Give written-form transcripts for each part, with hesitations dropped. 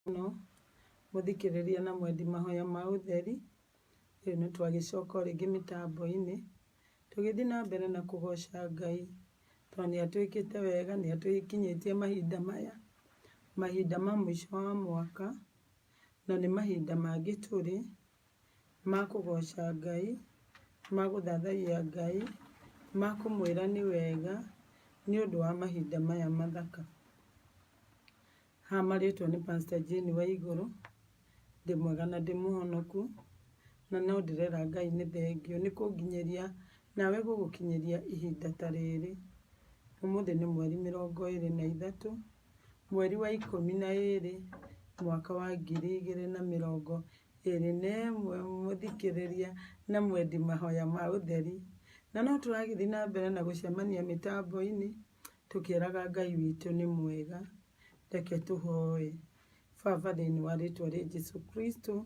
no muthikiriria na mwendi mahoya ma utheri riu ni twagicoka ringi mitambo-ini tugithi na mbere na kugoca Ngai tondu ni atwikite wega, ni atwikinyitie mahinda ma mwisho wa mwaka na ni mahinda mangi turi ma kugoca Ngai, ma guthathaiya Ngai, ma kumwira ni wega ni undu wa mahinda maya mathaka. Hamaritwo ni Pastor Jane Waiguru, ndi mwega na ndi muhonoku na no ndirera Ngai ni thengio ni kunginyiria nawe gugukinyiria ihinda ta riri. Umuthi ni mweri 23 mweri wa 12 mwaka wa 2021 muthikiriria na mwendi mahoya ma utheri na no turagithi na mbere na gucemania mitambo-ini tukieraga Ngai witu ni mwega. Reke tuhoe. Baba, thiini wa ritwa ria Jesu Kristo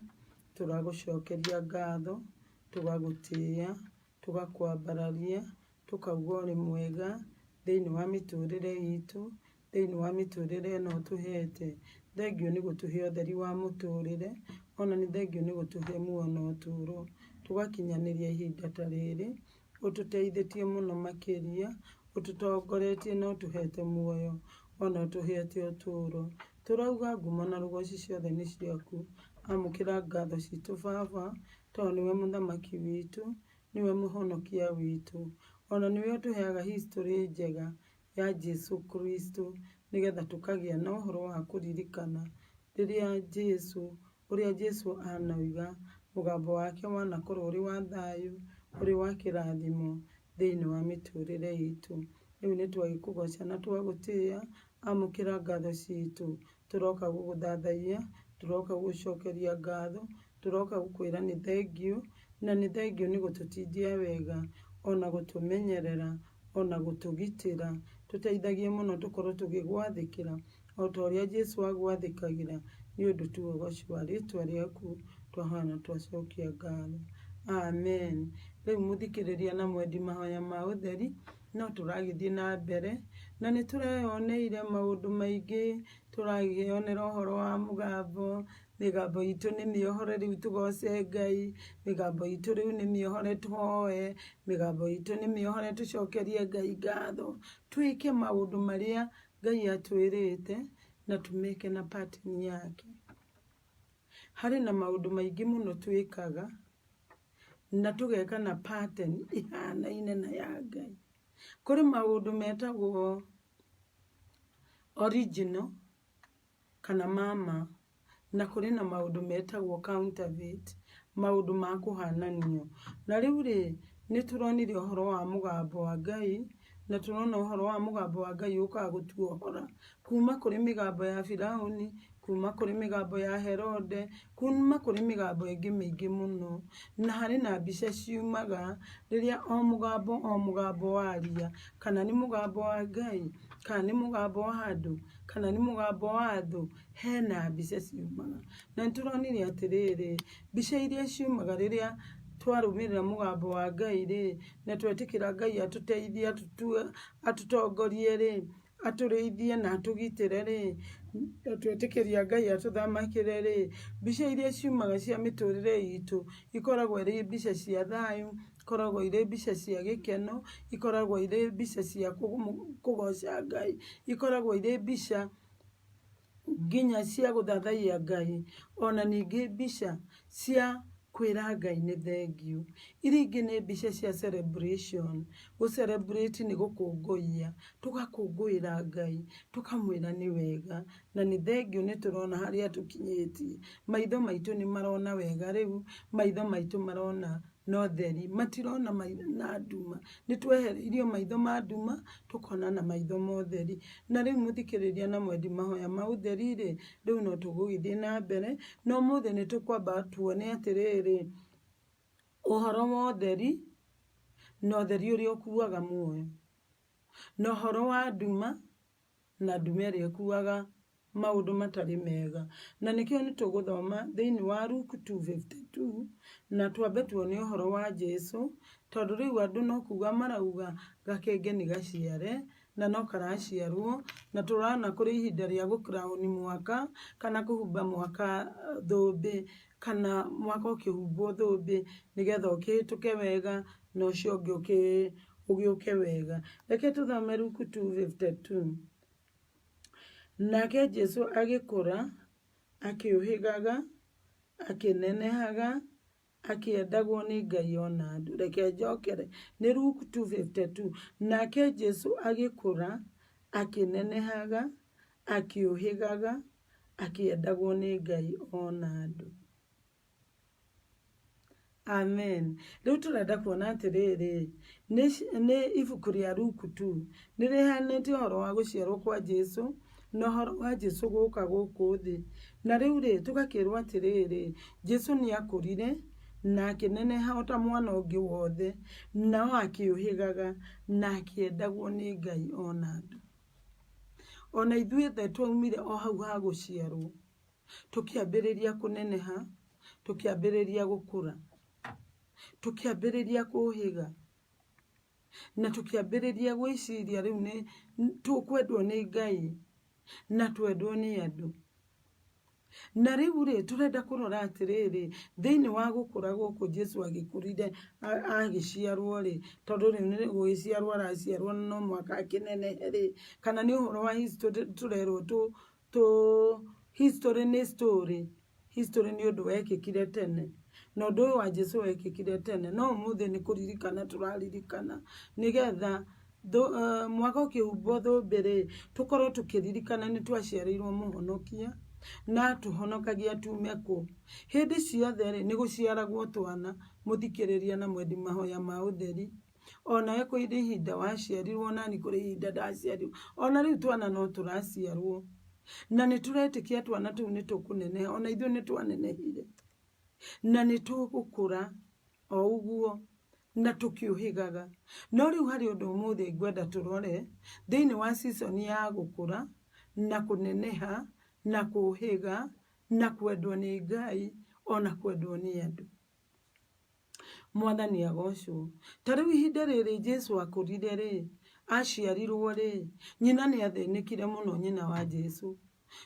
turagucokeria ngatho, tugagutia, tugakwambararia, tukauga uri mwega thiini wa miturire itu, thiini wa miturire ino utuhete. Thengio ni gutuhe utheri wa muturire, ona ni thengio ni gutuhe muono uturo. Tugakinyaniria ihinda ta riri, ututeithitie muno makiria, ututongoretie na utuhete muoyo, ona utuhete uturo. Turauga ngumo na rugoci ciothe ni ciaku. Amukira ngatho citu Baba, tondu niwe muthamaki witu, niwe muhonokia witu, ona niwe utuheaga history njega ya Jesu Kristo, nigetha tukagia na uhoro wa kuririkana riria uria Jesu anauga mugambo wake wanakorwo uri wa thayu, uri wa kirathimo thiini wa miturire itu. Riu ni twagikugoca na twagutia. Amukira ngatho citu, turoka guguthathaiya, turoka gucokeria ngatho, turoka gukwira ni thengio, na ni thengio ni gututindia wega, ona gutumenyerera, ona gutugitira. Tuteithagie muno tukorwo tugigwathikira o ta uria Jesu agwathikagira, ni undu tu ugoci wa ritwa riaku twahana twacokia ngatho. Amen. Riu muthikiriria na mwendi mahoya ma utheri no turagithie na mbere na ni tureyoneire maundu maingi. Turagionera uhoro wa mugambo, migambo itu ni miohore, riu tugoce Ngai. Migambo itu riu ni miohore, tuhoe. Migambo itu ni miohore, tucokerie Ngai ngatho, twike maundu maria Ngai atwirite na tumeke na pattern yake. Hari na maundu maingi muno twikaga na tugeka na pattern ihanaine na ya Ngai. Kuri maundu metagwo original kana mama, na kuri na maundu metagwo counterfeit, maundu ma kuhananio. Na riu ni turonire uhoro wa mugambo wa Ngai, na turona uhoro wa mugambo wa Ngai ukaga gutuohora kuma kuri migambo ya Firauni, kuma kuri migambo ya Herode, kuma kuri migambo ingi mingi muno. Na hari na mbica ciumaga riria o mugambo waria, kana ni mugambo wa Ngai, kana ni mugambo wa andu, kana ni mugambo wa thu, hena mbica ciumaga. Na nituronire atiriri, mbica iria ciumaga riria twarumirira mugambo wa Ngai na twetikira Ngai atuteithie, atutongorie aturithie na atugitire twetikiria Ngai atuthamakire mbica iria ciumaga cia miturire itu ikoragwo iri mbica cia thayu, ikoragwo iri mbica cia gikeno, ikoragwo iri mbica cia kugoca Ngai, ikoragwo iri mbica nginya cia guthathaiya Ngai, ona ningi mbica cia kwira Ngai ni thengio. Iria ingi ni mbica cia celebration. Celebrate ni gukunguia, tugakunguira Ngai, tukamwira ni wega na ni thengio. Ni turona haria tukinyitie, maitho maitu ni marona wega riu, maitho maitu marona no theri, matirona na nduma. Ni twehereirio maitho ma nduma tukona na maitho mo theri. Na riu muthikiriria na mwendi mahoya ma utheri riu no tugugithie na mbere. No muthi ni tukwamba tuone atiriri uhoro wa utheri, na utheri uria ukuaga muoyo, na uhoro wa nduma, na nduma iria ikuaga maundu matari mega. Na nikio ni tuguthoma thiini wa Luke 2:52 na twambe tuone uhoro wa Jesu, tondu riu andu no kuga marauga gakenge ni gaciare na no karaciarwo na turana kuri ihinda ria gukrown mwaka kana kuhumba mwaka thumbi kana mwaka ukihumbwo thumbi nigetha ukihituke wega na ucio ugiuke wega. Reke tuthome Luke 2:52. Nake Jesu agikura akiuhigaga akinenehaga akiendagwo ni Ngai ona andu. Reke njokere ni Luke 2:52. Nake Jesu agikura akinenehaga akiuhigaga akiendagwo ni Ngai ona andu. Amen. Riu turenda kuona atiriri ni ibuku ria Luke 2 nirihanite horo wa guciarwo kwa Jesu na horo wa Jesu guka guku thi. Na riu ri tugakirwo atiriri Jesu ni akurire na akineneha ota mwana ungi wothe na akiuhigaga na akiendagwo ni Ngai ona andu. Ona ithuĩ the twaumire o hau ha guciarwo tukiambiriria kuneneha tukiambiriria gukura tukiambiriria kuhiga na tukiambiriria gwiciria riu ni tukwendwo ni Ngai na twendwo ni andu. Na riu ri turenda kurora atiriri thiini wa gukura guku Jesu agikurire agiciarwo ri tondu riu ni gwiciarwo araciarwo no mwaka akinenehe ri kana ni uhoro wa history turerwo history ni ni undu wekikire tene na undu wa Jesu wekikire tene no umuthi ni kuririkana turaririkana nigetha mwaka ukihumbo thumbi ri tukorwo tukiririkana ni twaciarirwo muhonokia na tuhonokagia tume ku. Hindi ciothe ri ni guciaragwo twana muthikiriria na mwendi mahoya ma utheri ona we kuiri ihinda waciarirwo na ni kuri ihinda ndaciarirwo ona riu twana no turaciarwo na ni turetikia twana tu ni tukunene ona ithuĩ ni twanenehire na ni tugukura o uguo na tukiuhigaga. No riu hari undu umuthi ngwenda turore thiini wa season ya gukura na kuneneha na kuhiga na kwendwo ni Ngai ona kwendwo ni andu. Mwathani agocwo. Tariu ihinda riri Jesu akurire ri aciarirwo ri nyina ni athinikire muno nyina wa Jesu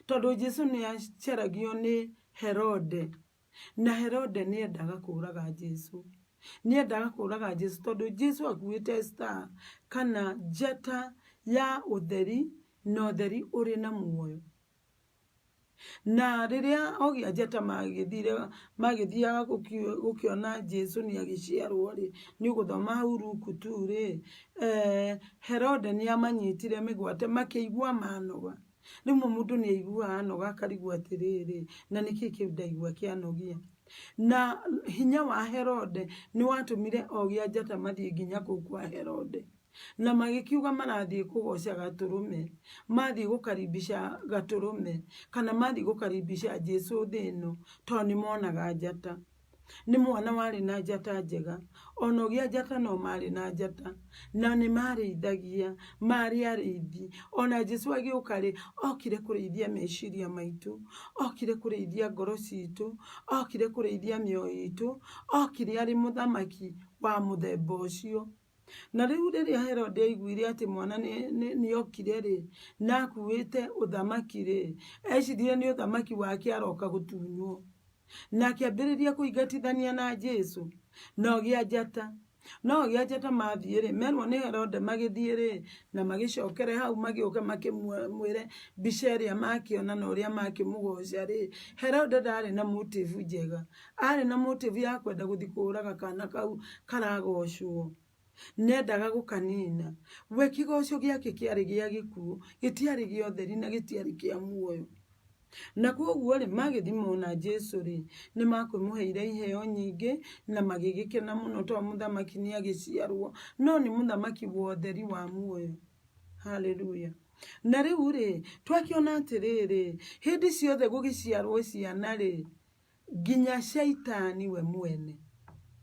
tondu Jesu ni aceragio ni Herode na Herode ni endaga kuraga Jesu. Ni endaga kuraga Jesu tondu Jesu akuite star kana njata ya utheri na utheri uri na muoyo. Na riria ogia njata magithiaga gukiona Jesu ni agiciarwo ri ni uguthoma hau Luke 2 ri Herode ni amanyitire migwate makiigua manoga. Rimwe mundu ni aigua anoga akarigwa atiriri na niki kiu ndaigua kianogia. Na hinya wa Herode ni watumire ogia njata mathie nginya kuu kwa Herode na magikiuga marathie kugoca gaturume mathie gukaribisha gaturume kana mathie gukaribisha Jesu thino to ni monaga njata ni mwana wari na njata njega ona ogia njata no mari na njata na ni marithagia mari arithi ona Jesu agiukari okire kurithia meciria maitu okire kurithia ngoro citu okire kurithia mioyo itu okire ari muthamaki wa muthemba ucio. Na riu riria Herode aiguire ati mwana ni okire ri na akuite uthamaki ri ecirire ni uthamaki wake aroka gutunywo na akiambiriria kuingatithania na Jesu no gia njata mathie ri merwo ni Herode magithie ri na magicokere hau magioka makimwire mbica iria makiona na uria makimugoca ri Herode ndari na motive njega ari na motive ya kwenda guthikuraga kana kau karagocwo nendaga gukanina we kigoco giake kiari gia gikuo gitiari gia utheri na gitiari kia muoyo. Na koguo ri magithimo na Jesu ri ni makumuheire iheo nyingi na magigikena muno to muthamaki ni agiciarwo no ni muthamaki wa utheri wa muoyo. Hallelujah. Na riu ri twakiona atiriri hindi ciothe gugiciarwo ciana ri nginya shaitani we mwene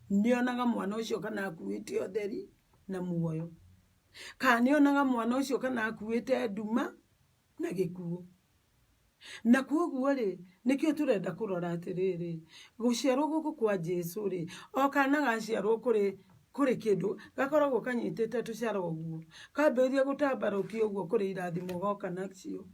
nionaga mwana ucio kana akuite utheri na muoyo kana nionaga mwana ucio kana akuite nduma na gikuo. Na koguo ri nikio turenda kurora atiriri guciarwo guku kwa Jesu ri o kana gaciarwo kuri kuri kindu gakoragwo kanyitite tuciara uguo kamberia gutambarukia uguo kuri irathimo goka nacio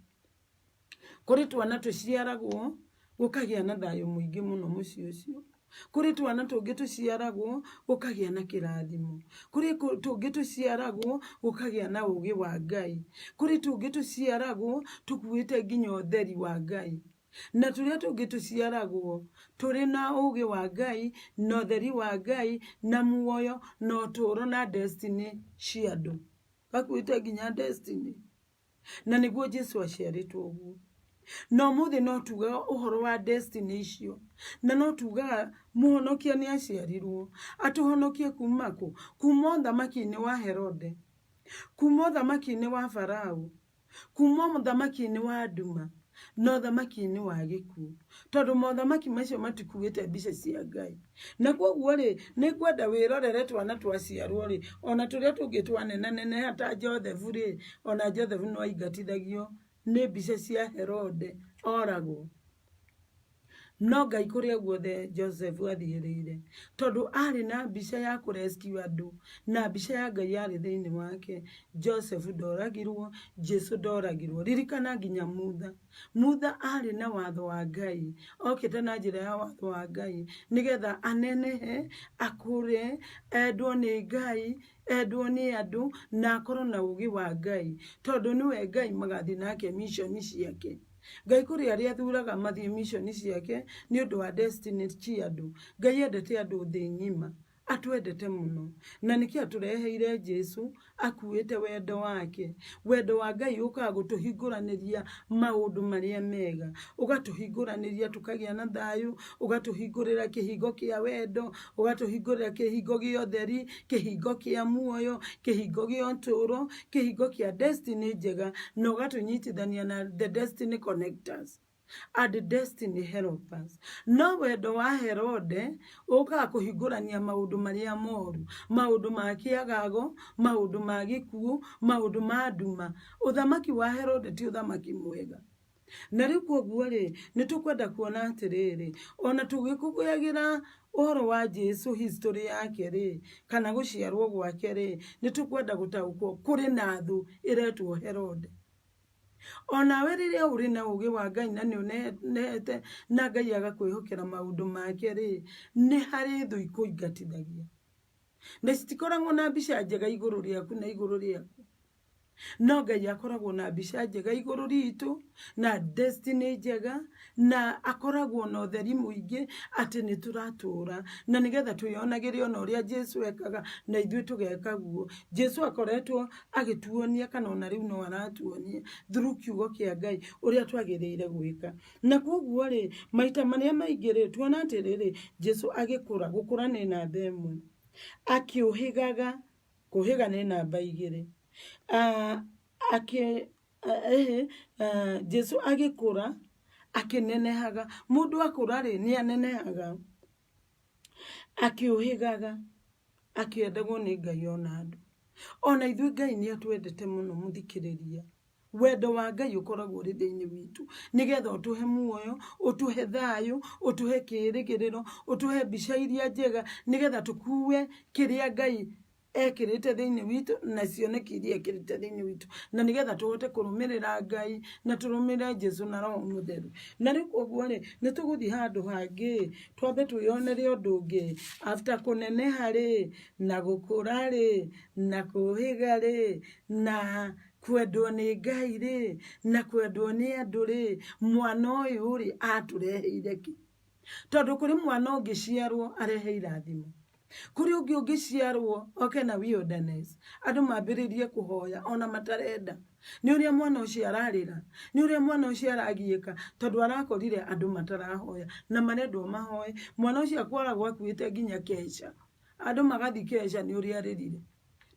kuri twana tuciaragwo gukagia na thayo muingi muno mucio ucio kuri twana tungi tuciaragwo gukagia na kirathimo kuri tungi tuciaragwo gukagia na ugi wa Ngai kuri tungi tuciaragwo tukuite nginya utheri wa Ngai na turia tungi tuciaragwo turi na ugi wa Ngai na utheri wa Ngai na muoyo na uturo na destiny cia andu bakuite nginya destiny na niguo Jesu aciaritwo uguo no muthi no tuga uhoro wa destiny icio na no tuga muhonokia ni aciarirwo atuhonokie kumako kuma thamaki-ini wa Herode kuma thamaki-ini wa Farao kuma thamaki-ini wa Aduma no thamaki-ini wa gikuo tondu mothamaki macio matikuite mbica cia Ngai na koguo ri ni kwenda wirorere twana twaciarwo ri ona turia tungi twanenanene hata Joseph ri ona Joseph no aigatithagio ni mbica cia Herode oragwo no Ngai kuria guothe Joseph athiirire tondu ari na mbica ya kurescue andu na mbica ya Ngai ari thiini wake Joseph ndoragirwo Jesu ndoragirwo ririkana nginya Mutha ari na watho wa Ngai okite na njira ya watho wa Ngai nigetha anenehe akure endwo ni Ngai endwo ni andu na akorwo na ugi wa Ngai tondu niwe Ngai magathi nake mission ciake Ngai kuri aria thuraga mathie mission ciake ni undu wa destiny cia andu Ngai endete andu thi ngima atwendete muno na niki atureheire Jesu akuite wendo wake wendo wa Ngai ukagutuhinguraniria maundu maria mega ugatuhinguraniria tukagia na thayu ugatuhingurira kihingo kia wendo ugatuhingurira kihingo gia utheri kihingo kia muoyo kihingo gia uturo kihingo kia destiny njega na ugatunyitithania na the destiny connectors and destiny helpers no wendo wa Herode uka kuhingurania maundu maria moru maundu ma kiagago maundu ma gikuo maundu ma nduma uthamaki wa Herode ti uthamaki mwega na riu koguo ri nitukwenda kuona atiriri ona tugikuguyagira uhoro wa Jesu history yake ri kana guciarwo gwake ri nitukwenda gutaukwo kuri na thu iretwo Herode ona weriria uri na ugi wa Ngai na ni unete na Ngai agakwihokera maundu make ri ni hari thu ikuingatithagia na citikoragwo na mbica njega iguru riaku na iguru riaku no Ngai akoragwo na mbica njega iguru ritu na destiny njega na akoragwo na utheri muingi ati ni turatura na nigetha tuyonagire ona uria Jesu ekaga na ithui tugeka guo Jesu akoretwo agituonia kana ona riu no aratuonia through kiugo kia Ngai uria twagiriire gwika na koguo ri maita maria maingire tuona atiriri Jesu agikura gukura ni namba imwe akiuhigaga kuhiga ni namba igiri Jesu agikura akinenehaga mundu akura ri ni anenehaga akiuhigaga akiendagwo ni Ngai ona andu ona ithui Ngai ni atwendete muno muthikiriria wendo wa Ngai ukoragwo ri thiini witu nigetha utuhe muoyo utuhe thayu utuhe kirigiriro utuhe mbica iria njega nigetha tukue kiria Ngai ekirite thiini witu na cioneki iria ekirite thiini witu na nigetha tuhote kurumirira Ngai na turumire Jesu na Roho Mutheru na riu koguo ri nituguthi handu hangi twambe twionere undu ungi after kuneneha ri na gukura ri na kuhiga ri na kwendwo ni Ngai ri na kwendwo ni andu ri mwana uyu ri atureheire ki tondu kuri mwana ungiciarwo arehe irathimo kuri ungiciarwo oke na wilderness andu mambiririe kuhoya ona matarenda ni uria mwana ucio ararira ni uria mwana ucio aragieka tondu arakorire andu matarahoya na marendwo mahoye mwana ucio akoragwo akuite nginya kesha andu magathi kesha ni uria aririre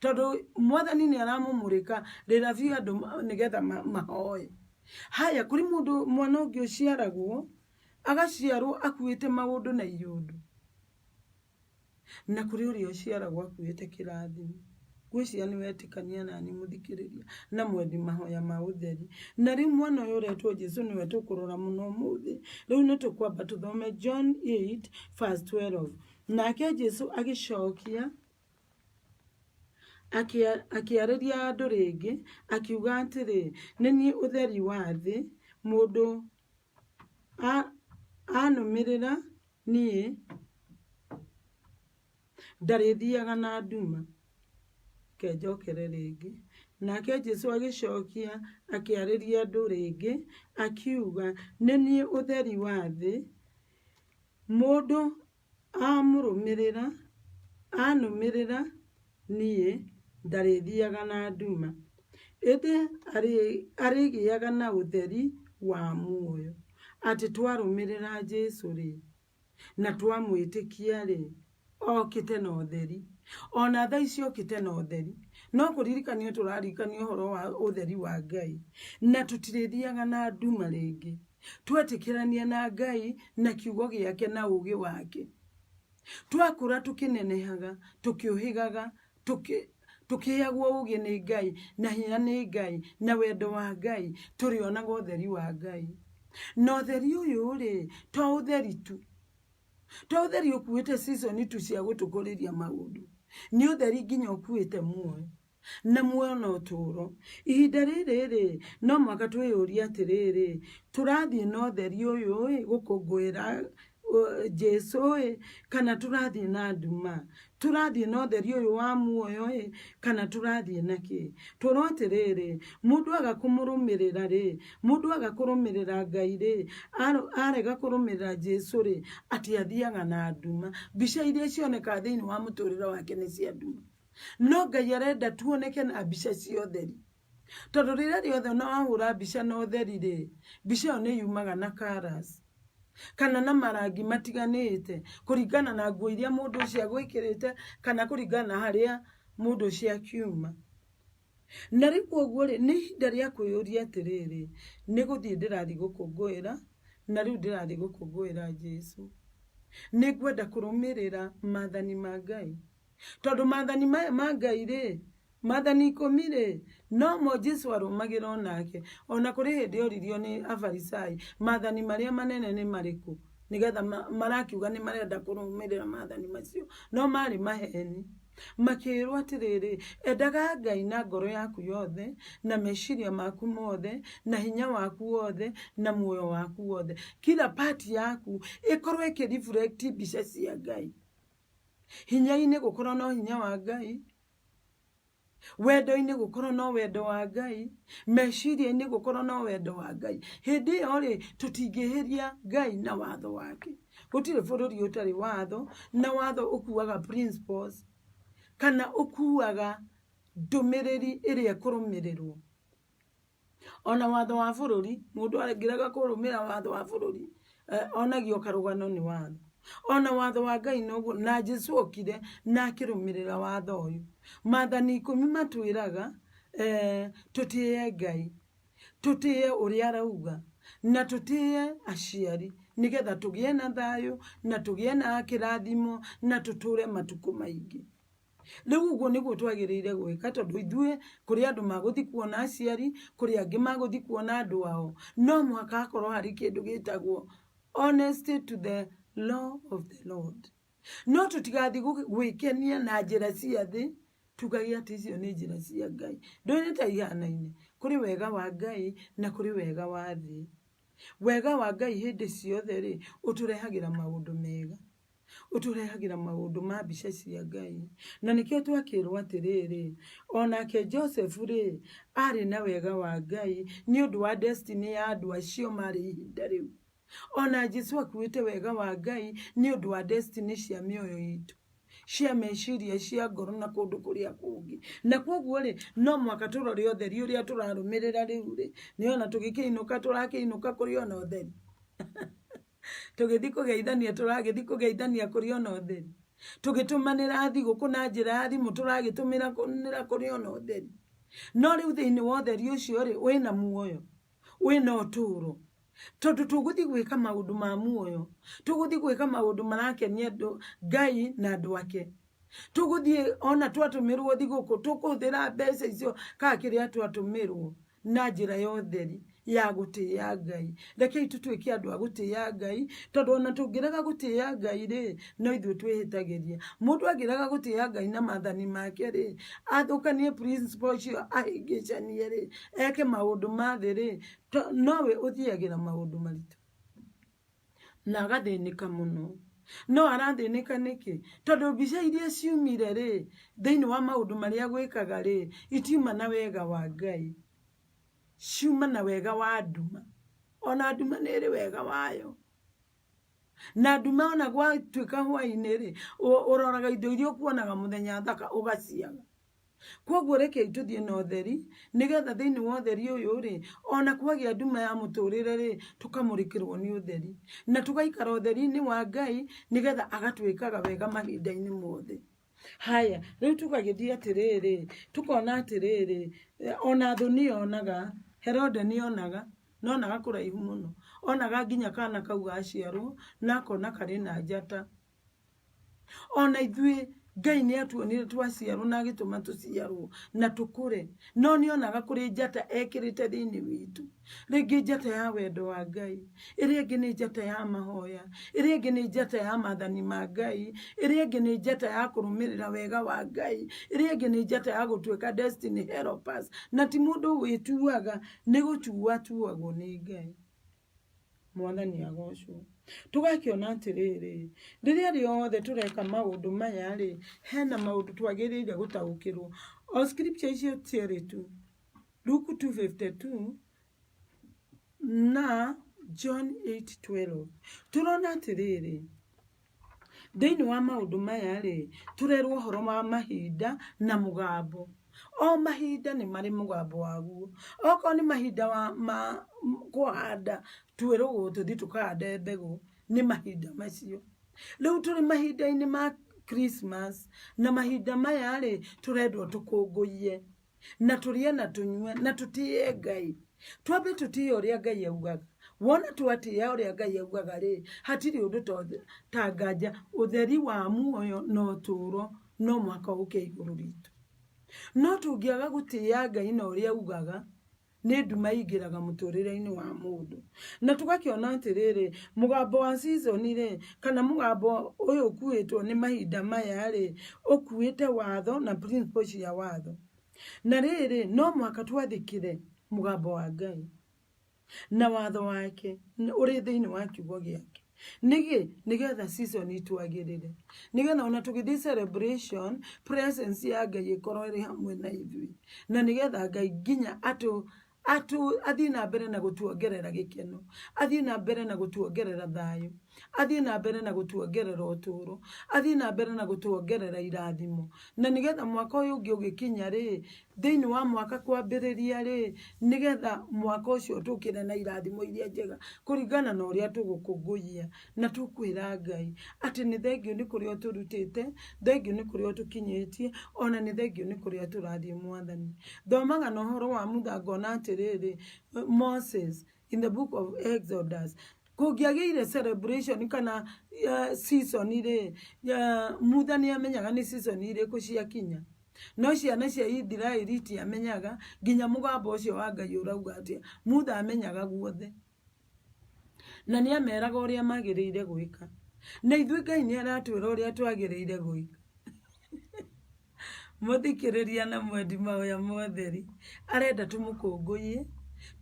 tondu mwathani ni aramumurika rira biu andu nigetha mahoye haya kuri mundu mwana ungi uciaragwo agaciarwo akuite maundu na iyundu na kuri uria uciaragwo akuite kirathimo gwiciria ni wetikania nani muthikiriria na mwendi mahoya ma utheri na riu mwana uyu uretwo Jesu ni wetu kurora muno muthi riu ni tukwamba tuthome John 8:12 nake Jesu agicokia akiarĩria andũ rĩngĩ akiuga atĩrĩ nĩ niĩ ũtheri wa thĩ mũndũ anũmĩrĩra niĩ ndarĩthiaga na nduma. Kenjokere rĩngĩ nake Jesũ agĩcokia akĩarĩria andũ rĩngĩ akiuga nĩ niĩ ũtheri wa thĩ mũndũ anũmĩrĩra niĩ ndarĩthiaga na nduma ĩndĩ arĩgĩaga na ũtheri wa muoyo. Atĩ twarũmĩrĩra Jesũ rĩ na twamwĩtĩkia rĩ okĩte na ũtheri. Ona thaa ici okĩte na ũtheri. No kũririkanio tũrarikanio ũhoro wa ũtheri wa Ngai. Na tũtirĩthiaga na nduma rĩngĩ. Twetĩkĩrania na Ngai na kiugo gĩake na ũũgĩ wake. Twakũra tũkĩnenehaga, tũkĩũhĩgaga, tũkĩheagwo ũũgĩ nĩ Ngai na hinya nĩ Ngai na wendo wa Ngai, tũrĩonaga ũtheri wa Ngai. Na ũtheri ũyũ rĩ to ũtheri tu. To ũtheri ũkuĩte season tu cia gũtũkũrĩria maũndũ. Nĩ ũtheri nginya ũkuĩte muoyo. Na muoyo no ũtũũro. Ihinda rĩrĩ rĩ no mũhaka twĩyũrie atĩrĩrĩ, tũrathiĩ na ũtheri ũyũ gũkũngũĩra Jesũ kana tũrathiĩ na nduma. Tũrathiĩ na ũtheri ũyũ wa muoyo kana tũrathiĩ na kĩ. Tũrwo atĩrĩrĩ, mũndũ aga kũmũrũmĩrĩra rĩ, mũndũ aga kũrũmĩrĩra Ngai rĩ, arega kũrũmĩrĩra Jesũ rĩ, atĩ athiaga na nduma. Mbica iria cioneka thĩinĩ wa mũtũrĩre wake nĩ cia nduma. No Ngai arenda tuoneke na mbica cia ũtheri. Tondũ rĩrĩa rĩothe no wahũra mbica na ũtheri rĩ, mbica ĩyo nĩ yumaga na colors kana na marangi matiganĩte kũringana na nguo iria mũndũ ũcio agwĩkĩrĩte kana kũringana na harĩa mũndũ ũcio akiuma. Na rĩu ũguo rĩ nĩ ihinda rĩa kwĩyũria atĩrĩrĩ, nĩ gũthiĩ ndĩrathiĩ gũkũngũĩra na rĩu ndĩrathiĩ gũkũngũĩra Jesũ. Nĩ ngwenda kũrũmĩrĩra maathani ma Ngai. Tondũ maathani maya ma Ngai rĩ, maathani 10 rĩ, no mo Jesũ arũmagĩra onake. Ona kũrĩ hĩndĩ oririo nĩ Afarisai, maathani marĩa manene nĩ marĩkũ? Nĩgetha marakiuga nĩ marenda kũrũmĩrĩra maathani macio. No marĩ maheni. Makĩrwo atĩrĩrĩ, endaga Ngai na ngoro yaku yothe na meciria maku mothe na hinya waku wothe na muoyo waku wothe. Kila part yaku ĩkorwo ĩkĩreflect mbica cia Ngai. Hinya-inĩ gũkorwo no hinya wa Ngai. Wendo-inĩ gũkorwo no wendo wa Ngai. Meciria-inĩ gũkorwo no wendo wa Ngai. Hĩndĩ ĩyo rĩ tũtingĩhĩria Ngai na watho wake. Gũtirĩ bũrũri ũtarĩ watho, na watho ũkuaga principles kana ũkuaga ndũmĩrĩri ĩrĩa kũrũmĩrĩrwo. Ona watho wa bũrũri, mũndũ angĩrega kũrũmĩrĩra watho wa bũrũri, onagio karũgano nĩ watho. Ona watho wa Ngai noguo, na Jesũ okire na akĩrũmĩrĩra watho ũyũ. Maathani 10 matwĩraga tũtĩye Ngai, tũtĩye ũrĩa arauga na tũtĩye aciari, nĩgetha tũgĩe na thayũ na tũgĩe na kĩrathimo na tũtũre matukũ maingĩ. Rĩu ũguo nĩguo twagĩrĩire gwĩka, tondũ ithuĩ kũrĩ andũ magũthiĩ kuona aciari, kũrĩ angĩ magũthiĩ kuona andũ ao. No mũhaka hakorwo harĩ kĩndũ gĩtagwo honesty to the law of the Lord. No tũtigathiĩ gwĩkenia na njĩra cia thĩ, tugage atĩ icio nĩ njĩra cia Ngai. Ndũĩ ta ihanaine. Kũrĩ wega wa Ngai na kũrĩ wega wa thĩ. Wega wa Ngai hĩndĩ ciothe rĩ ũtũrehagĩra maũndũ mega. Ũtũrehagĩra maũndũ ma mbica cia Ngai. Na nĩkĩo twakĩrwo atĩrĩrĩ, onake Joseph rĩ arĩ na wega wa Ngai nĩ ũndũ wa destiny ya andũ acio marĩ ihinda rĩu. Ona Jesũ akuĩte wega wa Ngai nĩ ũndũ wa destiny cia mĩoyo itũ, cia meciria, cia ngoro na kũndũ kũrĩa kũngĩ. Na kwoguo rĩ no mũhaka tũrore ũtheri ũrĩa tũrarũmĩrĩra rĩu rĩ, nĩ ona tũgĩkĩinũka tũrakĩinũka kũrĩ ona ũtheri. Tũgĩthiĩ kũgeithania tũragĩthiĩ kũgeithania kũrĩ ona ũtheri. Tũgĩtũmanĩra thigũkũ na njĩra ya thimũ tũragĩtũmĩra kũrĩ ona ũtheri. No rĩu thĩinĩ wa ũtheri ũcio rĩ wĩna muoyo, wĩna ũtũũro. Tondũ tũgũthiĩ gwĩka maũndũ ma muoyo, tũgũthiĩ gwĩka maũndũ marakenia Ngai na andũ ake. Tũgũthiĩ ona twatũmĩrwo thigũkũ, tũkũhũthĩra mbeca icio kana kĩrĩa twatũmĩrwo na njĩra ya ũtheri, ya gutiya Ngai. Reke itutwike andu a gutiya Ngai, tondu ona tungiraga gutiya Ngai ri no ithuĩ twĩhĩtagĩria. Mũndũ angĩraga gutiya Ngai na maathani make ri, athũkanie principle icio ahĩngĩcanie ri, eke maũndũ ma thĩ ri, nowe ũthiagĩra maũndũ maritũ na agathĩnĩka mũno. No arathĩnĩka nĩkĩ? Tondu mbica iria ciumire ri thĩinĩ wa maũndũ marĩa gwĩkaga ri itiuma na wega wa Ngai, ciuma na wega wa nduma. Ona nduma nĩ ĩrĩ wega wayo, na nduma ona gwatuĩka hwaĩ-inĩ ri ũroraga indo iria ũkuonaga mũthenya thaka ũgaciaga. Koguo reke itũthiĩ na ũtheri, nĩgetha thĩinĩ wa ũtheri ũyũ ri ona kwagĩa nduma ya mũtũrĩre ri tũkamũrĩkĩrwo nĩ ũtheri, na tũgaikara ũtheri-inĩ wa Ngai, nĩgetha agatwĩkaga wega mahinda-inĩ mothe. Haya, rĩu tũgagĩthiĩ atĩrĩrĩ, tukona atĩrĩrĩ, ona thũ nĩyonaga, Herode nĩonaga, nonaga kũraihu mũno, onaga nginya kana kau gaciarwo na akona karĩ na njata. Ona ithuĩ Ngai nĩatuonire twaciarwo na agĩtũma tũciarwo na tũkũre, no nĩonaga kũrĩ njata ekĩrĩte thĩinĩ witũ. Rĩngĩ njata ya wendo wa Ngai, ĩrĩa ĩngĩ nĩ njata ya mahoya, ĩrĩa ĩngĩ nĩ njata ya maathani ma Ngai, ĩrĩa ĩngĩ nĩ njata ya kũrũmĩrĩra wega wa Ngai, ĩrĩa ĩngĩ nĩ njata ya gũtuĩka destiny helpers. Na ti mũndũ wĩtuaga, nĩ gũtuo atuagwo nĩ Ngai. Mwathani agocwo. Tũgakĩona atĩrĩrĩ, rĩrĩa rĩothe tũreka maũndũ maya ri, hena maũndũ twagĩrĩire gũtaũkĩrwo. O scripture icio cierĩ tu, Luke 2:52 na John 8:12, turona atĩrĩrĩ, thĩinĩ wa maũndũ maya ri turerwo ũhoro wa mahinda na mũgambo. O mahinda nĩ marĩ mũgambo waguo. Okorwo nĩ mahinda ma kũhanda, twĩrwo tũthiĩ tũkahande mbegũ, nĩ mahinda macio. Rĩu tũrĩ mahinda-inĩ ma Christmas, na mahinda maya ri tũrendwo tũkũngũiye na tũrĩe na tũnyue na tũtĩye Ngai. Twambe tũtĩye ũrĩa Ngai augaga. Wona twatĩya ũrĩa Ngai augaga ri, hatirĩ ũndũ ta nganja, ũtheri wa muoyo na ũtũũro no mũhaka ũke igũrũ ritũ. No tũngĩaga gũtĩya Ngai na ũrĩa augaga, nĩ nduma ingĩraga mũtũrĩre-inĩ wa mũndũ. Na tũgakĩona atĩrĩrĩ, mũgambo wa season ri, kana mũgambo ũyũ ũkuĩtwo nĩ mahinda maya ri, ũkuĩte watho na principle cia watho. Na rĩrĩ, no mũhaka twathĩkĩre mũgambo wa Ngai na watho wake ũrĩ thĩinĩ wa kiugo gĩake. Nĩgetha season itwagĩrĩre, nĩgetha ona tũgĩthiĩ celebration, presence ya Ngai ĩkorwo ĩrĩ hamwe na ithuĩ, na nĩgetha Ngai nginya athiĩ na mbere na gũtuongerera gĩkeno, athiĩ na mbere na gũtuongerera thayũ, athiĩ na mbere na gũtuongerera ũtũũro, athiĩ na mbere na gũtuongerera irathimo. Na nĩgetha mwaka ũyũ ũngĩ ũgĩkinya ri, thĩinĩ wa mwaka kwambĩrĩria ri, nĩgetha mwaka ũcio tũkĩre na irathimo iria njega kũringana na ũrĩa tũgũkũngũiya. Na tũkwĩra Ngai atĩ nĩ thengiũ nĩ kũrĩa ũtũrutĩte, thengiũ nĩ kũrĩa ũtũkinyĩtie, ona nĩ thengiũ nĩ kũrĩa tũrathiĩ Mwathani. Thomaga na ũhoro wa Mutha ngona atĩrĩrĩ, Moses in the book of Exodus, kũngĩagĩire celebration kana season ri, Mutha nĩamenyaga nĩ season irĩkũ ciakinya. No ciana cia Ithiraeli itiamenyaga, nginya mũgambo ũcio wa Ngai ũrauga atĩa, Mutha amenyaga guothe. Na nĩameraga ũrĩa magĩrĩire gwĩka. Na ithuĩ Ngai nĩaratwĩra ũrĩa twagĩrĩire gwĩka. Mũthikĩrĩria na mwendi mahoya motheri, arenda tũmũkũngũiye,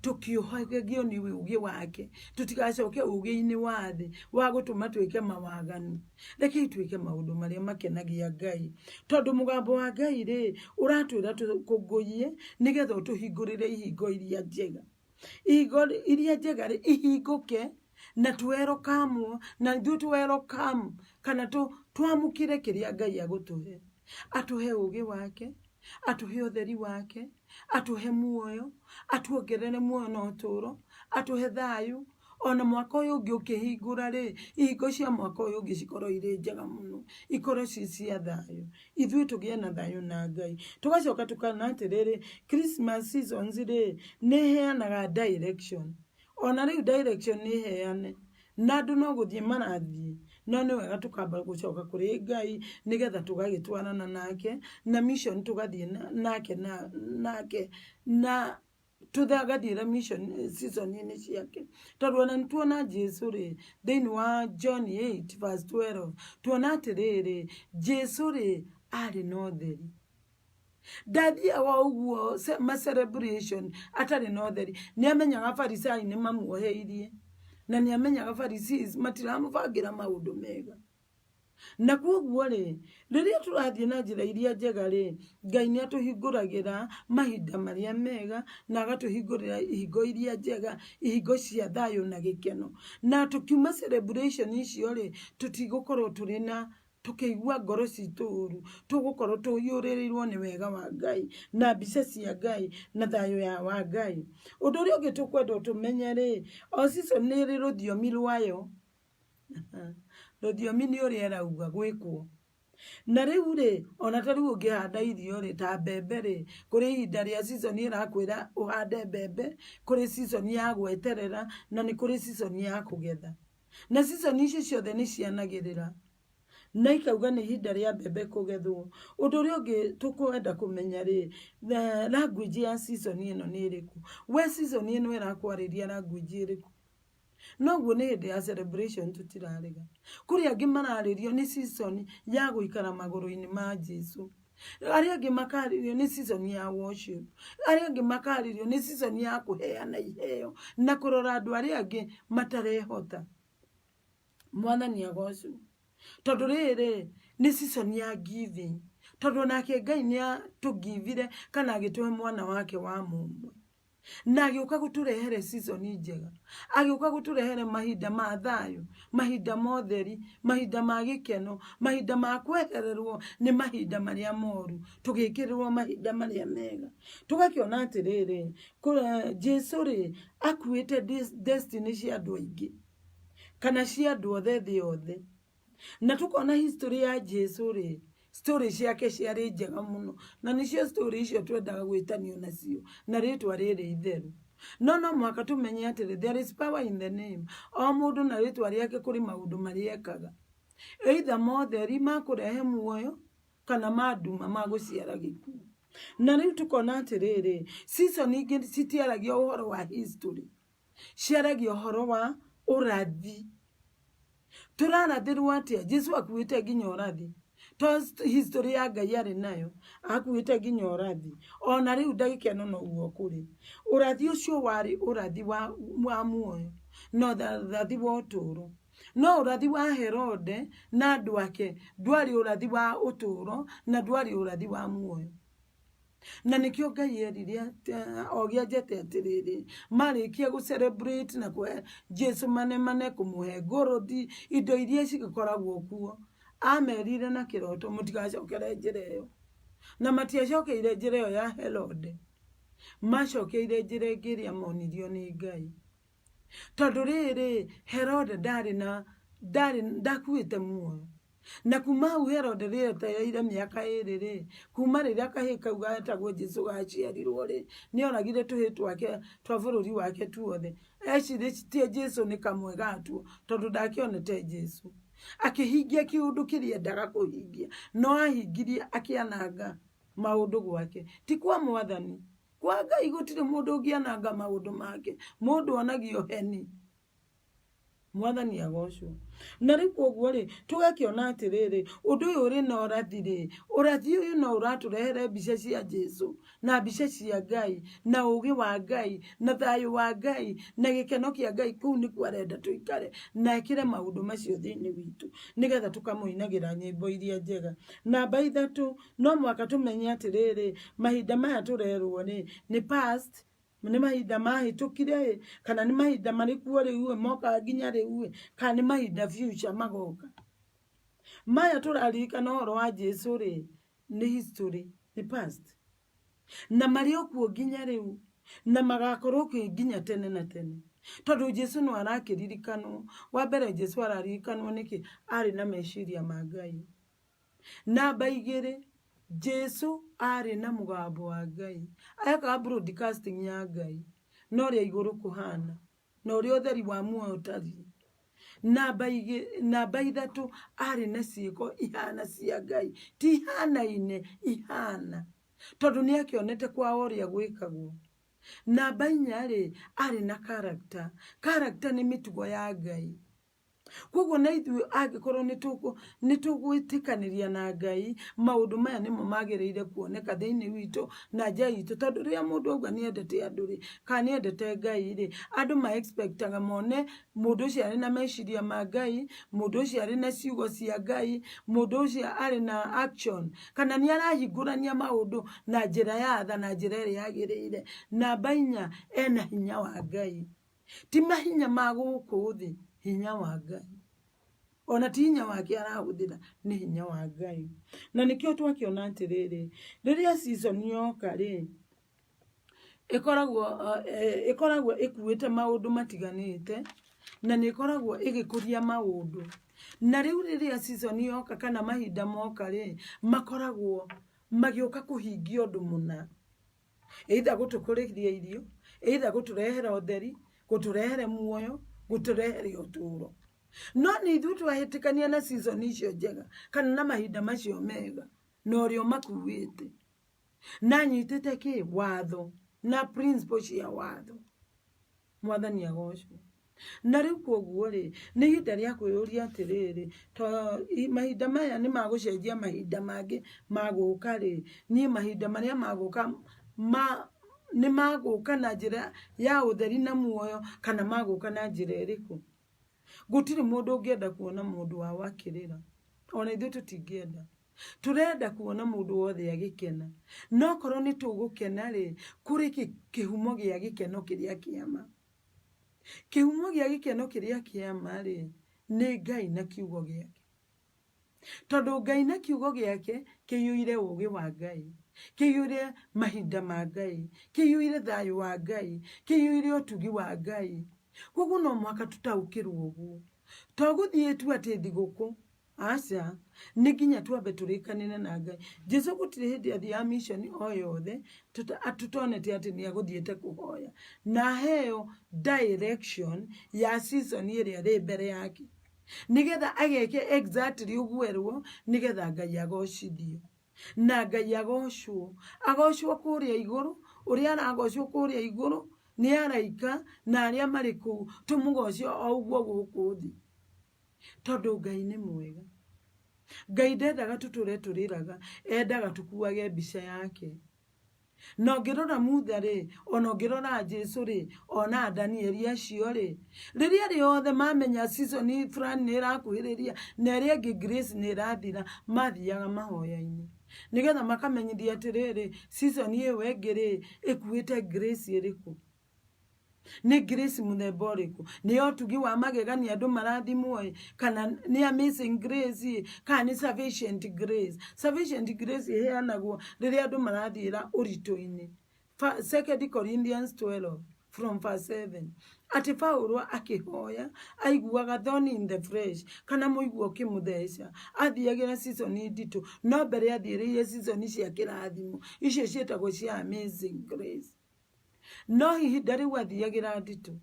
tũkĩohagio nĩ ũũgĩ wake, tũtigacoke ũũgĩ-inĩ wa thĩ wa gũtũma twĩke mawaganu. Reke twĩke maũndũ marĩa makenagia Ngai, tondũ mũgambo wa Ngai ri ũratwĩra tũkũngũiye, nĩgetha ũtũhingũrĩre ihingo iria njega. Ihingo iria njega ri ihingũke, na tuwerokamwo, na ithuĩ tuwerokamu, kana twamũkĩre kĩrĩa Ngai agũtũhe. Atũhe ũũgĩ wake, atũhe ũtheri wake, atũhe muoyo, atuongerere muoyo na ũtũũro, atũhe thayũ. Ona mwaka ũyũ ũngĩ ũkĩhingũra ri, ihingo cia mwaka ũyũ ũngĩ cikorwo irĩ njega mũno, ikorwo ci cia thayũ, ithuĩ tũgĩe na thayũ na Ngai. Tũgacoka tukana atĩrĩrĩ, Christmas seasons ri nĩ heanaga direction. Ona rĩu direction nĩ heane, na andũ no gũthiĩ marathiĩ, no nĩ wega tũkamba gũcoka kũrĩ Ngai, nĩgetha tũgagĩtwarana nake, na mission tũgathiĩ nake na tuthagatira mission season ini ciake tondu ona nituona Jesu ri thiini wa John 8 verse 12 tuona atiriri Jesu ri ari no theri ndathia wa uguo ma celebration atari no theri niamenyaga Farisai ni mamuoheirie na niamenyaga Pharisees matiramubangira maundu mega na kuguo ri riria turathie na njira iria njega ri Ngai ni atuhinguragira mahinda maria mega na agatuhingurira ihingo iria njega ihingo cia thayo na gikeno na tukiuma celebration icio ri tutigukorwo turina tukigua ngoro cituru tugukorwo tuyuririrwo ni wega wa Ngai na mbica cia Ngai na thayo ya wa Ngai undu uri ungi tukwenda tumenye ri o season ni ri ruthiomi rwayo ruthiomi ni uri erauga gwikwo na riu ri ona tariu ungihanda irio ri ta mbembe ri kuri ihinda ria season irakwira uhande mbembe kuri season ya gweterera na ni kuri season ya kugetha na season icio ciothe ni cianagirira na ikauga ni ihinda ria mbembe kugethwo undu uri ungi tukwenda kumenya ri language ya season ino ni iriku we season ino irakwariria language iriku noguo ni hindi ya celebration tutirariga kuri angi mararirio ni season ya guikara maguru-ini ma Jesu aria angi makaririo ni season ya worship aria angi makaririo ni season ya kuheana iheo na kurora andu aria angi matarehota mwathani agocwo tondu riri ni season ya giving tondu nake Ngai ni atugivire kana agituhe mwana wake wa mumwe na agiuka guturehere season njega agiuka guturehere mahinda ma thayo mahinda motheri mahinda ma gikeno mahinda ma kwehererwo ni mahinda maria moru tugikirirwo mahinda maria mega tugakiona atiriri Jesu ri akuite destiny cia andu aingi kana cia andu othe thi othe na tukona history ya Jesu ri story ciake ciari njega muno na nicio story icio twendaga gwitanio nacio na ritwa riri itheru no mwaka tumenye atiri there is power in the name o mundu na ritwa riake kuri maundu mariekaga either motheri makurehe muoyo kana maduma maguciara gikuo na riu tukona atiriri season ingi citiaragia uhoro wa history ciaragia uhoro wa urathi turarathirwo atia Jesu akuite nginya urathi to history ya Ngai ari nayo akuite nginya urathi ona riu ndagikeno no guo kuri urathi ucio wari urathi wa muoyo no urathi wa uturo no urathi wa Herode na andu ake ndwari urathi wa uturo na ndwari urathi wa muoyo na nikio Ngai eriria ogia jete atiriri marikia gu celebrate na kwe Jesu mane kumuhe ngorothi indo iria cigikoragwo kuo amerire na kiroto mutigacokere njira iyo na matiacokeire njira iyo ya Herode macokeire njira ngiria monirio ni Ngai tondu riri Herode ndakuite muoyo na kuma u Herode riri taire miaka iri kuma riria kahii kau gatagwo Jesu gaciarirwo ri ni onagire tuhi twake twa bururi wake tuothe eciritie Jesu ni kamwe gatuo tondu ndakionete Jesu akihingia kiundu kiria ndaga kuhingia no ahingirie akiananga maundu gwake ti kwa mwathani kwa Ngai gutire mundu ungiananga maundu make mundu onagio heni mwathani agocwo na riu koguo ri tugakiona atiriri undu uyu uri na urathi urathi uyu no uraturehere mbica cia Jesu na mbica cia Ngai na ugi wa Ngai na thayo wa Ngai na gikeno kia Ngai kuu ni kwarenda tuikare na ekire maundu macio thiini witu nigetha tukamuinagira nyimbo iria njega na baithatu no mwaka tumenye atiriri mahinda maya turerwo ni past ni mahinda mahitukire kana ni mahinda marikuo riu moka nginya riu kana ni mahinda future magoka maya turaririkana uhoro wa Jesu ri ni history ni past na mario kuo nginya riu na magakorwo nginya tene na tene tondu Jesu no arakiririkanwo wa mbere Jesu araririkanwo niki ari na meciria ma Ngai na baigire Jesu ari na mugambo wa Ngai aka broadcasting ya Ngai no ri iguru kuhana no ri utheri wa muoyo tari na baithatu ari na ciiko ihana cia Ngai ti hana ine ihana tondu ni akionete kwa oria gwikagwo namba inya rĩ arĩ na character. Character nĩ mĩtugo ya Ngai. Koguo na ithuĩ angĩkorwo nĩtũgwĩtĩkanĩria na Ngai, maũndũ maya nĩmo magĩrĩire kuoneka thĩinĩ witũ na nja itũ. Tondũ rĩrĩa mũndũ auga nĩendete andũ rĩ, kana nĩendete Ngai rĩ, andũ ma-expectaga mone mũndũ ũcio arĩ na meciria ma Ngai, mũndũ ũcio arĩ na ciugo cia Ngai, mũndũ ũcio arĩ na action, kana nĩarahingũrania maũndũ na njĩra ya tha, na njĩra ĩrĩa yagĩrĩire. Namba inya, ena hinya wa Ngai. Ti mahinya ma gũkũ thĩ, hinya wa Ngai. Ona ti hinya wake arahũthĩra, nĩ hinya wa Ngai. Na nĩkĩo twakĩona atĩrĩrĩ, rĩrĩa season yoka rĩ, ĩkoragwo ĩkuĩte maũndũ matiganĩte, na nĩĩkoragwo ĩgĩkũria maũndũ. Na rĩu rĩrĩa season yoka kana mahinda moka rĩ, makoragwo magĩũka kũhingia ũndũ mũna. Either gũtũkũrĩria irio, either gũtũrehera ũtheri, gũtũrehere muoyo, gũtũrehere ũtũũro. No nĩ ithuĩ twahĩtĩkania na season icio njega, kana na mahinda macio mega, na ũrĩa ũmakuĩte. Na nyitĩte kĩ? Watho na principle cia watho. Mwathani agocwo. Na rĩu koguo rĩ, nĩ ihinda rĩa kwĩyũria atĩrĩrĩ, mahinda maya nĩ magũcenjia mahinda mangĩ magũka rĩ, niĩ mahinda marĩa magũka nĩ magũka na njĩra ya ũtheri na muoyo, kana magũka na njĩra ĩrĩkũ? Gũtirĩ mũndũ ũngĩenda kuona mũndũ wao akĩrĩra. Ona ithuĩ tũtingĩenda. Tũrenda kuona mũndũ wothe agĩkena. No korwo nĩ tũgũkena rĩ, kũrĩ kĩhumo gĩa gĩkeno kĩrĩa kĩama. Kĩhumo gĩa gĩkeno kĩrĩa kĩama rĩ, nĩ Ngai na kiugo gĩake. Tondũ Ngai na kiugo gĩake kĩiyũire ũũgĩ wa Ngai, kĩiyũire mahinda ma Ngai, kĩiyũire thayũ wa Ngai, kĩiyũire ũtugi wa Ngai. Koguo no mũhaka tũtaũkĩrwo ũguo. Togũthiĩ tu atĩ thigũkũ, aca, nĩ nginya twambe tũrĩkanĩre na Ngai. Jesũ gũtirĩ hĩndĩ athiaga mission o yothe tũtonete atĩ nĩagũthiĩte kũhoya, na heo direction ya season ĩrĩa ĩrĩ mbere yake, nĩgetha ageke exactly ũguo erwo, nĩgetha Ngai agocithio. Na Ngai agocwo kũrĩa igũrũ. Ũrĩa aragocwo kũrĩa igũrũ nĩ araika na arĩa marĩ kũu, tũmũgoce o ũguo gũkũ thĩ. Tondũ Ngai nĩ mwega. Ngai ndendaga tũtũre tũrĩraga, endaga tũkuage mbica yake. Na ũngĩrora Mutha rĩ, ona ũngĩrora Jesũ rĩ, ona Danieli acio rĩ, rĩrĩa rĩothe mamenya season fulani nĩ ĩrakuhĩrĩria na ĩrĩa ĩngĩ grace nĩ ĩrathira, mathiaga mahoya-inĩ, nĩgetha makamenyithia atĩrĩrĩ, season ĩyo ĩngĩ rĩ, ĩkuĩte grace ĩrĩkũ? Nĩ grace mũthemba ũrĩkũ? Nĩ ũtugi wa magegania andũ marathimwo, kana nĩ amazing grace, kana nĩ sufficient grace? Sufficient grace ĩheanagwo rĩrĩa andũ marathiĩra ũritũ-inĩ. 2 Corinthians 12 from verse 7. Atĩ Paulo akĩhoya, aiguaga thorn in the flesh, kana mũigua ũkĩmũtheca, athiagĩra season nditũ, no mbere athiĩrĩire season cia kĩrathimo, icio ciĩtagwo cia amazing grace. No ihinda rĩu athiagĩra nditũ,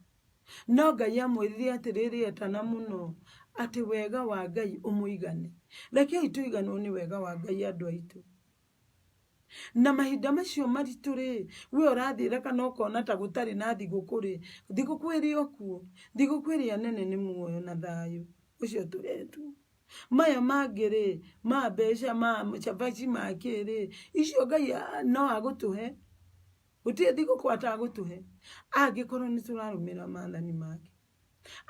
no Ngai amwĩrire atĩrĩrĩ etana mũno, atĩ wega wa Ngai ũmũigane. Rekei tũiganwo nĩ wega wa Ngai andũ aitũ. Na mahinda macio maritũ rĩ, we ũrathiĩra kana ũkona ta gũtarĩ na thigũkũ rĩ, thigũkũ ĩrĩ o kuo, thigũkũ ĩrĩa nene nĩ muoyo na thayũ ũcio tũretwo. Maya mangĩ rĩ, ma mbeca, ma cabaci ma kĩrĩ, icio Ngai no agũtũhe. Gũtirĩ thigũkũ atagũtũhe, angĩkorwo nĩ tũrarũmĩrĩra maathani make,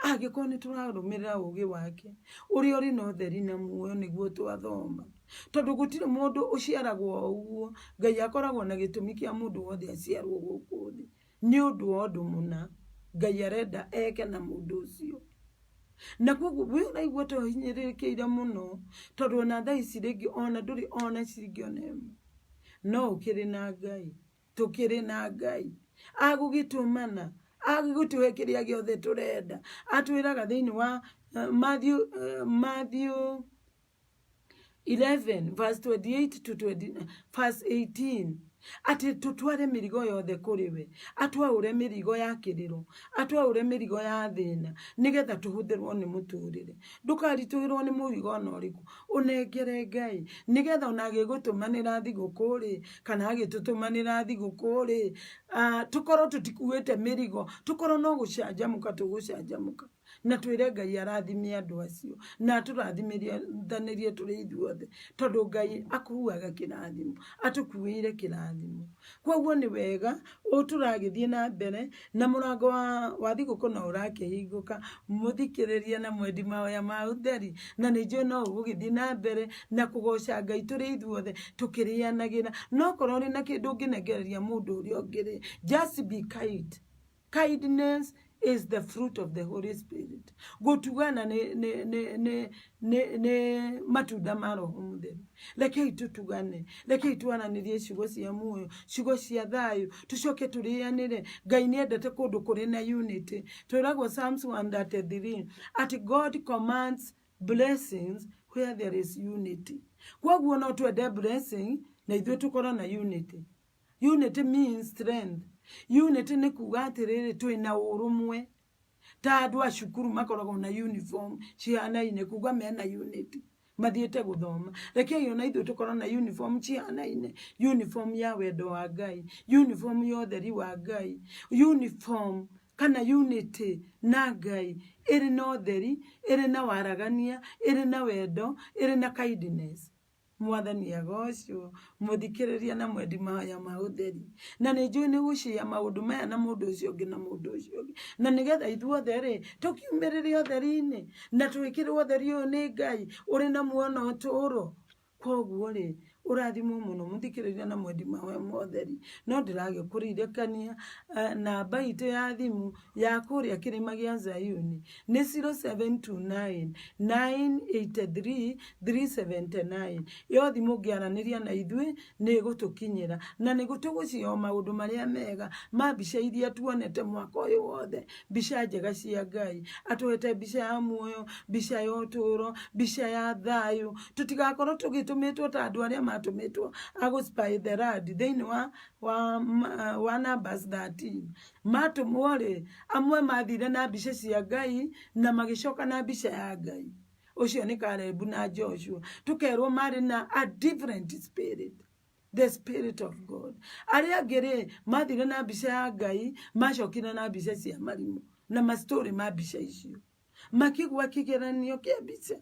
angĩkorwo nĩ tũrarũmĩrĩra ũũgĩ wake, ũrĩa ũrĩ na ũtheri na muoyo nĩguo twathoma. Tondũ gũtirĩ mũndũ ũciaragwo o ũguo. Ngai akoragwo na gĩtũmi kĩa mũndũ wothe aciarwo gũkũ thĩ, nĩ ũndũ wa ũndũ mũna Ngai arenda eke na mũndũ ũcio. Na koguo we ũraigua ta ũhinyĩrĩrĩkĩire mũno, tondũ ona thaa ici rĩngĩ ona ndũrĩ ona ciringi ona ĩmwe, no ũkĩrĩ na Ngai. Tũkĩrĩ na Ngai agũgĩtũmana, agũgĩtũhe kĩrĩa gĩothe tũrenda. Atwĩraga thĩinĩ wa Matthew 11 verse 28 to verse 18, ati tutware mirigo yothe kuri we atwaure mirigo ya kiriro atwaure mirigo ya thina nigetha tuhuthirwo ni muturire ndukarituirwo ni murigo no riku unengere Ngai nigetha onage gutumanira thigukuri kana agitutumanira thigukuri tukoro tutikuite mirigo tukoro no gucanjamuka tugucanjamuka na twire Ngai arathimia andu acio na turathimirie thanirie turi ithuothe tondu Ngai akuaga kirathimo atukuire kirathimo kwoguo ni wega uturagithie na mbere na murango wa thiguku no urakihinguka muthikiririe na mwendi mahoya ma utheri na ninjo no ugithie na mbere na kugoca Ngai turi ithuothe tukirianagira no korwo ri na kindu nginengereria mundu uri ongire just be kind. Kindness is the fruit of the Holy Spirit. Gutugana ne matunda ma Roho Mutheru. Rekei tutugane, rekei twananirie ciugo cia muoyo, ciugo cia thayu, tucoke turianire. Ngai ni endete kundu kuri na unity. Twiragwo Psalms 133 at God commands blessings where there is unity. Kwoguo no twende blessing na ithuĩ tukorwo na unity. Unity means strength. Unity ni kuga atiriri twina urumwe ta andu a cukuru makoragwo na uniform cianaine kuga mena unity mathiete guthoma rekei ona ithuĩ tukorwo na uniform cianaine uniform ya wendo wa Ngai uniform ya utheri wa Ngai uniform kana unity na Ngai iri na utheri iri na waragania iri na wendo iri na kindness. Mwathani agocio muthikiriria na mwendi mahoya ma utheri na ninjui ni gucia maundu maya na mundu ucio ngi na mundu ucio ngi na nigetha ithuothe ri tukiumiriria utheri-ini na twikirwo utheri uyu ni Ngai uri na muono uturo kwoguo ri urathimwo muno muthikiriria na mwendi mahoya ma utheri no ndirage kuririkania namba itu ya thimu ya kuria kirima gia Zayuni ni 0729 983 379 yo thimu ngiaraniria na ithui ni gutukinyira na ni gutugucio maundu maria mega ma bica iria tuonete mwaka uyu wothe bica njega cia Ngai atuhete bica ya muoyo bica ya uturo bica ya thayu tutigakorwo tugitumitwo ta andu aria matumitwo aguspy the rad thiini wa Numbers 13 matumwo ri amwe mathire na bica cia Ngai na magicoka na bica ya Ngai ucio ni Kalebu na Joshua tukerwo mari na a different spirit, the spirit of God. Aria ngiri mathire na bica ya Ngai macokire na bica cia marimu na mastori ma bica icio makigwa kigeranio kia bica.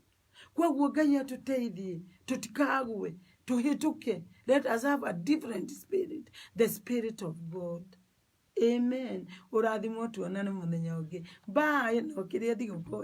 Kwoguo Ngai atuteithie tutikagwe tuhituke. Let us have a different spirit, the spirit of God. Amen. Urathimwo tuonane muthenya ungi. Bye. No kiria thiguku